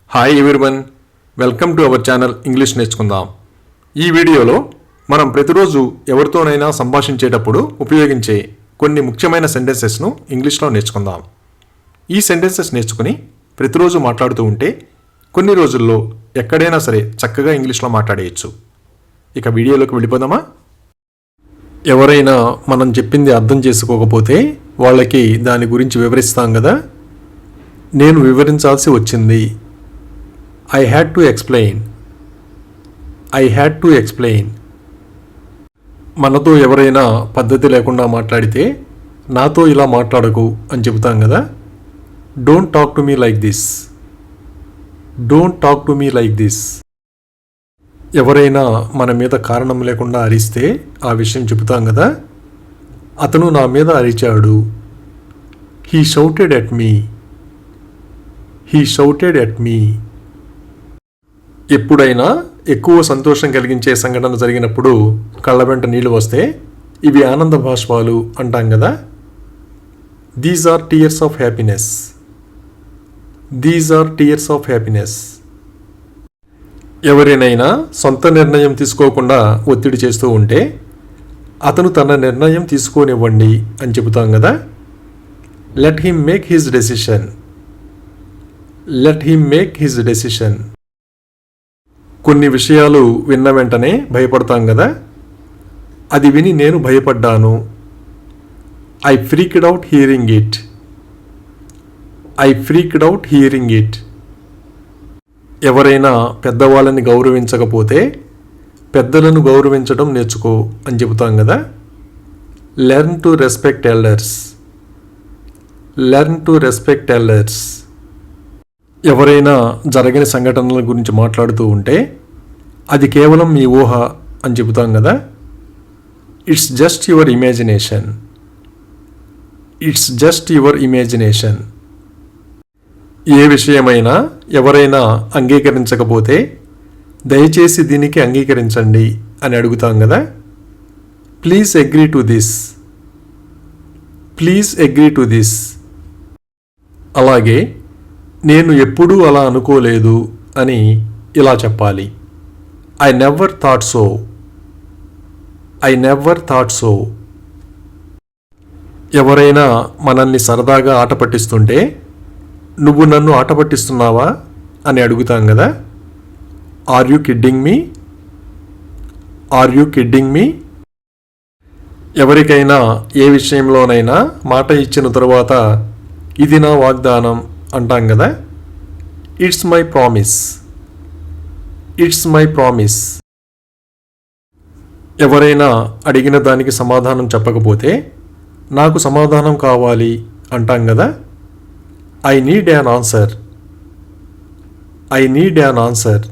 Hi everyone, welcome to our channel English నేర్చుకుందాం. ఈ వీడియోలో మనం ప్రతిరోజు ఎవరితోనైనా సంభాషించేటప్పుడు ఉపయోగించే కొన్ని ముఖ్యమైన సెంటెన్సెస్ను ఇంగ్లీష్లో నేర్చుకుందాం. ఈ సెంటెన్సెస్ నేర్చుకుని ప్రతిరోజు మాట్లాడుతూ ఉంటే కొన్ని రోజుల్లో ఎక్కడైనా సరే చక్కగా ఇంగ్లీష్లో మాట్లాడేయచ్చు. ఇక వీడియోలోకి వెళ్ళిపోదామా? ఎవరైనా మనం చెప్పింది అర్థం చేసుకోకపోతే వాళ్ళకి దాని గురించి వివరిస్తాం కదా. నేను వివరించాల్సి వచ్చింది. I had to explain. I had to explain. మనతో ఎవరైనా పద్ధతి లేకుండా మాట్లాడితే నాతో ఇలా మాట్లాడకు అని చెబుతాం కదా. Don't talk to me like this. Don't talk to me like this. ఎవరైనా మన మీద కారణం లేకుండా అరిస్తే ఆ విషయం చెబుతాం కదా. అతను నా మీద అరిచాడు. He shouted at me. He shouted at me. ఎప్పుడైనా ఎక్కువ సంతోషం కలిగించే సంఘటన జరిగినప్పుడు కళ్ళ వెంట నీళ్లు వస్తే ఇవి ఆనంద బాష్పాలు అంటాం కదా. These are tears of happiness. These are tears of happiness. ఎవరినైనా సొంత నిర్ణయం తీసుకోకుండా ఒత్తిడి చేస్తూ ఉంటే అతను తన నిర్ణయం తీసుకోనివ్వండి అని చెబుతాం కదా. Let him make his decision. Let him make his decision. కొన్ని విషయాలు విన్న వెంటనే భయపడతాం కదా. అది విని నేను భయపడ్డాను. I freaked out hearing it. I freaked out hearing it. ఎవరైనా పెద్దవాళ్ళని గౌరవించకపోతే పెద్దలను గౌరవించడం నేర్చుకో అని చెబుతాం కదా. Learn to respect elders. Learn to respect elders. ఎవరైనా జరగని సంఘటనల గురించి మాట్లాడుతూ ఉంటే అది కేవలం మీ ఊహ అని చెబుతాం కదా. It's just your imagination. It's just your imagination. ఏ విషయమైనా ఎవరైనా అంగీకరించకపోతే దయచేసి దీనికి అంగీకరించండి అని అడుగుతాం కదా. Please agree to this. Please agree to this. అలాగే నేను ఎప్పుడూ అలా అనుకోలేదు అని ఇలా చెప్పాలి. I never thought so. I never thought so. ఎవరైనా మనల్ని సరదాగా ఆట పట్టిస్తుంటే నువ్వు నన్ను ఆట పట్టిస్తున్నావా అని అడుగుతాం కదా. Are you kidding me? Are you kidding me? ఎవరికైనా ఏ విషయంలోనైనా మాట ఇచ్చిన తరువాత ఇది నా వాగ్దానం అంటాం కదా. It's my promise. It's my promise. ఎవరైనా అడిగిన దానికి సమాధానం చెప్పకపోతే నాకు సమాధానం కావాలి అంటాం కదా. I need an answer. I need an answer.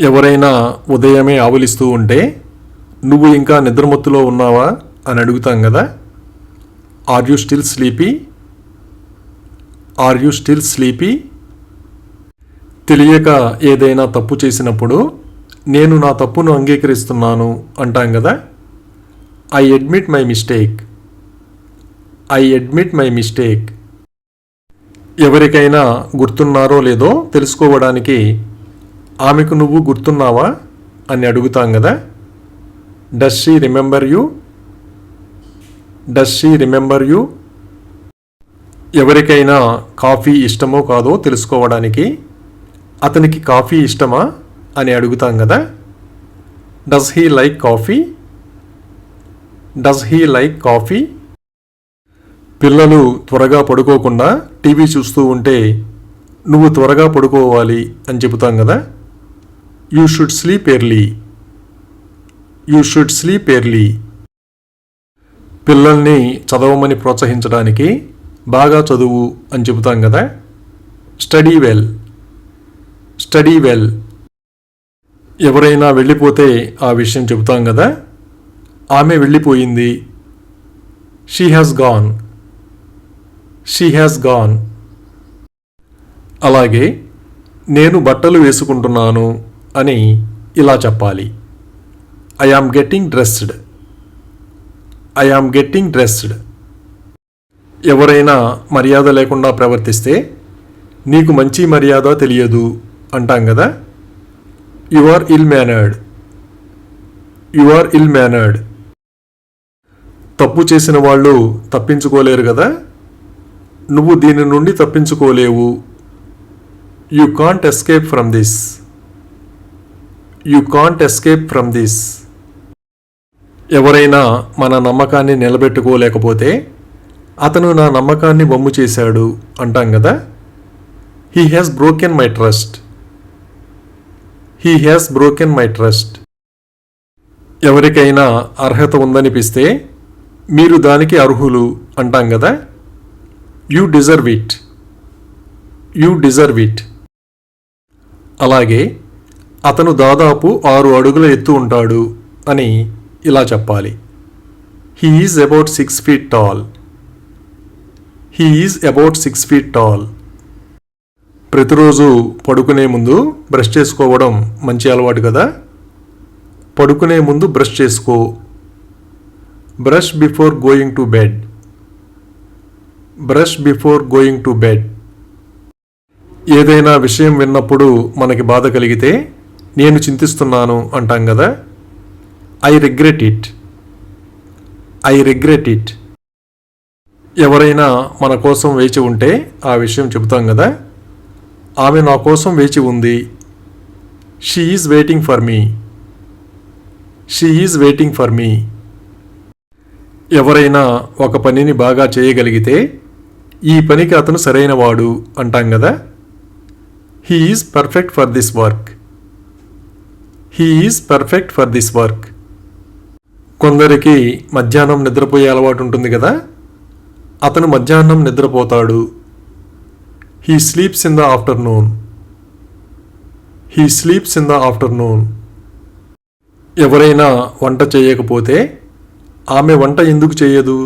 ఎవరైనా ఉదయమే ఆవులిస్తూ ఉంటే నువ్వు ఇంకా నిద్రమత్తులో ఉన్నావా అని అడుగుతాం కదా. Are you still sleepy? Are you still sleepy? తెలియక ఏదైనా తప్పు చేసినప్పుడు నేను నా తప్పును అంగీకరిస్తున్నాను అంటాం కదా. I admit my mistake. I admit my mistake. ఎవరికైనా గుర్తున్నారో లేదో తెలుసుకోవడానికి ఆమెకు నువ్వు గుర్తున్నావా అని అడుగుతాం కదా. Does she remember you? Does she remember you? ఎవరికైనా కాఫీ ఇష్టమో కాదో తెలుసుకోవడానికి అతనికి కాఫీ ఇష్టమా అని అడుగుతాం కదా. Does he like coffee? Does he like coffee? పిల్లలు త్వరగా పడుకోకుండా టీవీ చూస్తూ ఉంటే నువ్వు త్వరగా పడుకోవాలి అని చెబుతాం కదా. You should sleep early. You should sleep early. పిల్లల్ని చదవమని ప్రోత్సహించడానికి బాగా చదువు అని చెబుతాం కదా. Study well. Study well. ఎవరైనా వెళ్ళిపోతే ఆ విషయం చెబుతాం కదా. ఆమె వెళ్ళిపోయింది. She has gone. She has gone. అలాగే నేను బట్టలు వేసుకుంటున్నాను అని ఇలా చెప్పాలి. I am getting dressed. I am getting dressed. ఎవరైనా మర్యాద లేకుండా ప్రవర్తిస్తే నీకు మంచి మర్యాద తెలియదు అంటాం కదా. You are ill mannered. You are ill mannered. తప్పు చేసిన వాళ్ళు తప్పించుకోలేరు కదా. నువ్వు దీని నుండి తప్పించుకోలేవు. You can't escape from this. You can't escape from this. ఎవరైనా మన నమ్మకాన్ని నిలబెట్టుకోలేకపోతే అతను నా నమ్మకాన్ని వమ్ము చేశాడు అంటాం కదా. He has broken my trust. He has broken my trust. ఎవరికైనా అర్హత ఉందనిపిస్తే మీరు దానికి అర్హులు అంటాం కదా. You deserve it. You deserve it. అలాగే అతను దాదాపు 6 అడుగుల ఎత్తు ఉంటాడు అని ఇలా చెప్పాలి. He is about 6 feet tall. He is about 6 feet tall. ప్రతిరోజు పడుకునే ముందు బ్రష్ చేసుకోవడం మంచి అలవాటు కదా. పడుకునే ముందు బ్రష్ చేసుకో. Brush before going to bed. Brush before going to bed. ఏదైనా విషయం విన్నప్పుడు మనకి బాధ కలిగితే నేను చింతిస్తున్నాను అంటాం కదా. I regret it. I regret it. ఎవరైనా మన కోసం వేచి ఉంటే ఆ విషయం చెబుతాం కదా. ఆమె నా కోసం వేచి ఉంది. She is waiting for me. She is waiting for me. ఎవరైనా ఒక పనిని బాగా చేయగలిగితే ఈ పనికి అతను సరైనవాడు అంటాం కదా. He is perfect for this work. He is perfect for this work. కొందరికి మధ్యాహ్నం నిద్రపోయే అలవాటు ఉంటుంది కదా. అతను మధ్యాహ్నం నిద్రపోతాడు. He sleeps in the afternoon. He sleeps in the afternoon. ఎవరైనా వంట చేయకపోతే ఆమె వంట ఎందుకు చేయదు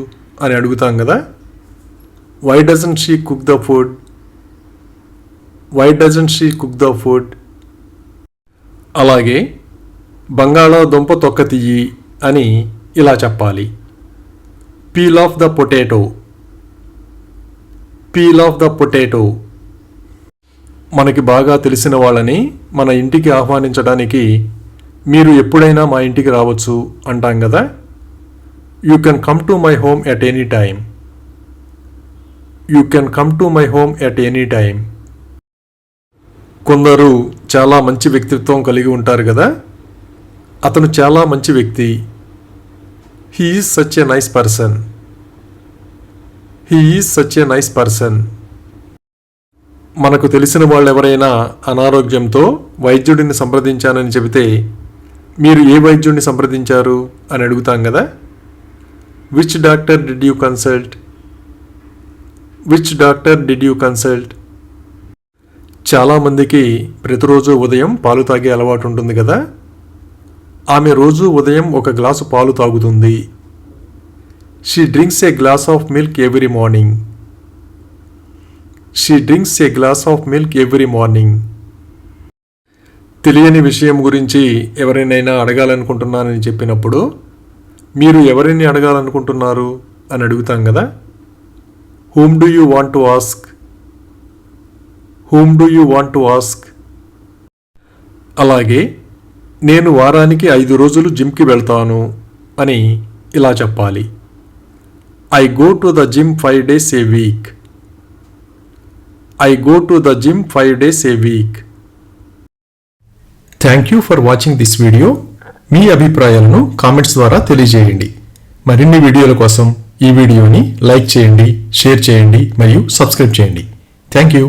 అని అడుగుతాం కదా. Why doesn't she cook the food. Why doesn't she cook the food. అలాగే బంగాళాదుంప తొక్క తీయి అని ఇలా చెప్పాలి. Peel off the potato. Peel off the potato. మనకి బాగా తెలిసిన వాళ్ళని మన ఇంటికి ఆహ్వానించడానికి మీరు ఎప్పుడైనా మా ఇంటికి రావచ్చు అంటాం కదా. You can come to my home at any time. You can come to my home at any time. కొందరు చాలా మంచి వ్యక్తిత్వం కలిగి ఉంటారు కదా. అతను చాలా మంచి వ్యక్తి. He is such a nice person. He is such a nice person. మనకు తెలిసిన వాళ్ళు ఎవరైనా అనారోగ్యంతో వైద్యుడిని సంప్రదించానని చెబితే మీరు ఏ వైద్యుడిని సంప్రదించారు అని అడుగుతాం కదా. Which doctor did you consult. Which doctor did you consult. చాలామందికి ప్రతిరోజు ఉదయం పాలు తాగే అలవాటు ఉంటుంది కదా. ఆమె రోజు ఉదయం 1 గ్లాసు పాలు తాగుతుంది. She drinks A glass of milk every morning. She drinks A glass of milk every morning. తెలియని విషయం గురించి ఎవరినైనా అడగాలనుకుంటున్నానని చెప్పినప్పుడు మీరు ఎవరిని అడగాలనుకుంటున్నారు అని అడుగుతాం కదా. Whom do you want to ask. Whom do you want to ask. అలాగే నేను వారానికి 5 రోజులు జిమ్కి వెళ్తాను అని ఇలా చెప్పాలి. I go to the gym 5 days a week. I go to the gym 5 days a week. Thank you for watching this video. మీ అభిప్రాయాలను కామెంట్స్ ద్వారా తెలియజేయండి. మరిన్ని వీడియోల కోసం ఈ వీడియోని లైక్ చేయండి, షేర్ చేయండి మరియు సబ్స్క్రైబ్ చేయండి. Thank you.